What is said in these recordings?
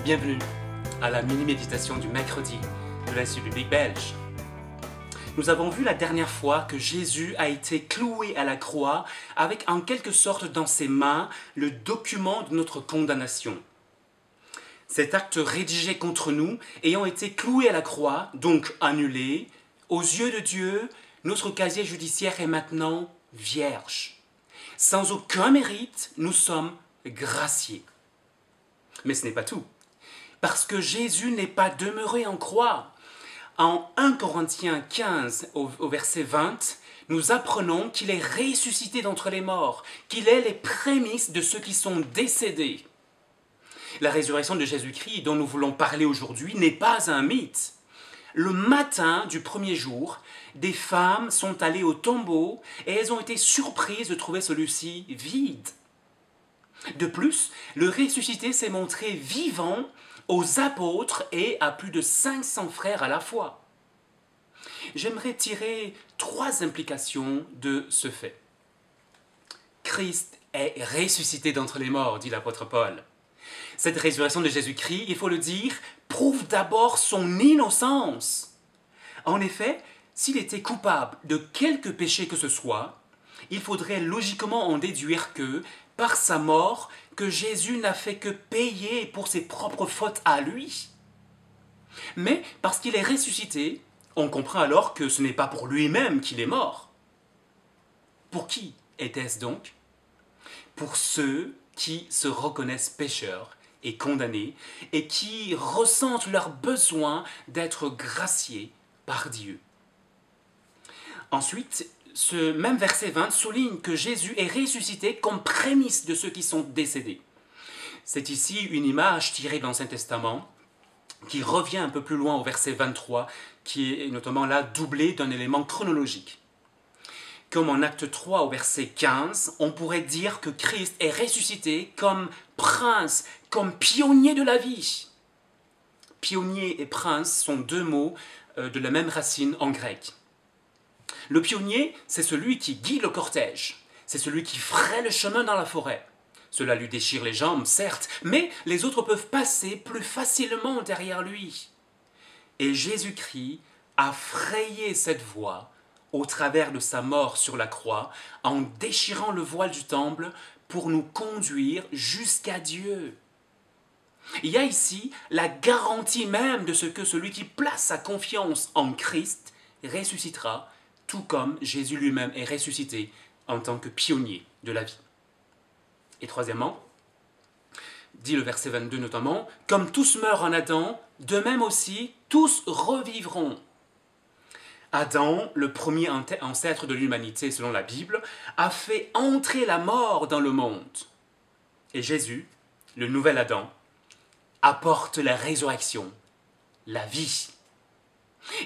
Bienvenue à la mini-méditation du mercredi de l'Institut biblique belge. Nous avons vu la dernière fois que Jésus a été cloué à la croix avec en quelque sorte dans ses mains le document de notre condamnation. Cet acte rédigé contre nous ayant été cloué à la croix, donc annulé, aux yeux de Dieu, notre casier judiciaire est maintenant vierge. Sans aucun mérite, nous sommes graciés. Mais ce n'est pas tout. Parce que Jésus n'est pas demeuré en croix. En 1 Corinthiens 15, au verset 20, nous apprenons qu'il est ressuscité d'entre les morts, qu'il est les prémices de ceux qui sont décédés. La résurrection de Jésus-Christ dont nous voulons parler aujourd'hui n'est pas un mythe. Le matin du premier jour, des femmes sont allées au tombeau et elles ont été surprises de trouver celui-ci vide. De plus, le ressuscité s'est montré vivant aux apôtres et à plus de 500 frères à la fois. J'aimerais tirer 3 implications de ce fait. Christ est ressuscité d'entre les morts, dit l'apôtre Paul. Cette résurrection de Jésus-Christ, il faut le dire, prouve d'abord son innocence. En effet, s'il était coupable de quelque péché que ce soit, il faudrait logiquement en déduire que, par sa mort, que Jésus n'a fait que payer pour ses propres fautes à lui. Mais parce qu'il est ressuscité, on comprend alors que ce n'est pas pour lui-même qu'il est mort. Pour qui était-ce donc? Pour ceux qui se reconnaissent pécheurs et condamnés et qui ressentent leur besoin d'être graciés par Dieu. Ensuite, ce même verset 20 souligne que Jésus est ressuscité comme prémisse de ceux qui sont décédés. C'est ici une image tirée de l'Ancien Testament qui revient un peu plus loin au verset 23, qui est notamment là doublé d'un élément chronologique. Comme en acte 3 au verset 15, on pourrait dire que Christ est ressuscité comme prince, comme pionnier de la vie. Pionnier et prince sont 2 mots de la même racine en grec. Le pionnier, c'est celui qui guide le cortège, c'est celui qui fraye le chemin dans la forêt. Cela lui déchire les jambes, certes, mais les autres peuvent passer plus facilement derrière lui. Et Jésus-Christ a frayé cette voie au travers de sa mort sur la croix, en déchirant le voile du temple pour nous conduire jusqu'à Dieu. Il y a ici la garantie même de ce que celui qui place sa confiance en Christ ressuscitera, tout comme Jésus lui-même est ressuscité en tant que pionnier de la vie. Et troisièmement, dit le verset 22 notamment, « Comme tous meurent en Adam, de même aussi tous revivront. » Adam, le premier ancêtre de l'humanité selon la Bible, a fait entrer la mort dans le monde. Et Jésus, le nouvel Adam, apporte la résurrection, la vie.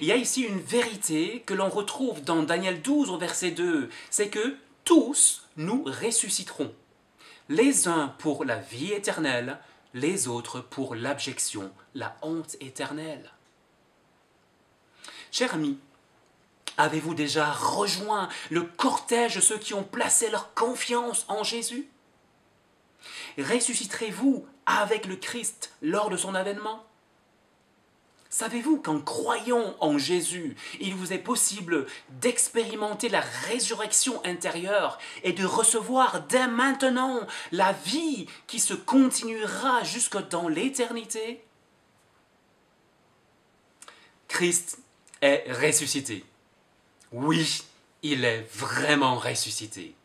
Il y a ici une vérité que l'on retrouve dans Daniel 12 au verset 2, c'est que tous nous ressusciterons, les uns pour la vie éternelle, les autres pour l'abjection, la honte éternelle. Chers amis, avez-vous déjà rejoint le cortège de ceux qui ont placé leur confiance en Jésus? Ressusciterez-vous avec le Christ lors de son avènement? Savez-vous qu'en croyant en Jésus, il vous est possible d'expérimenter la résurrection intérieure et de recevoir dès maintenant la vie qui se continuera jusque dans l'éternité? Christ est ressuscité. Oui, il est vraiment ressuscité.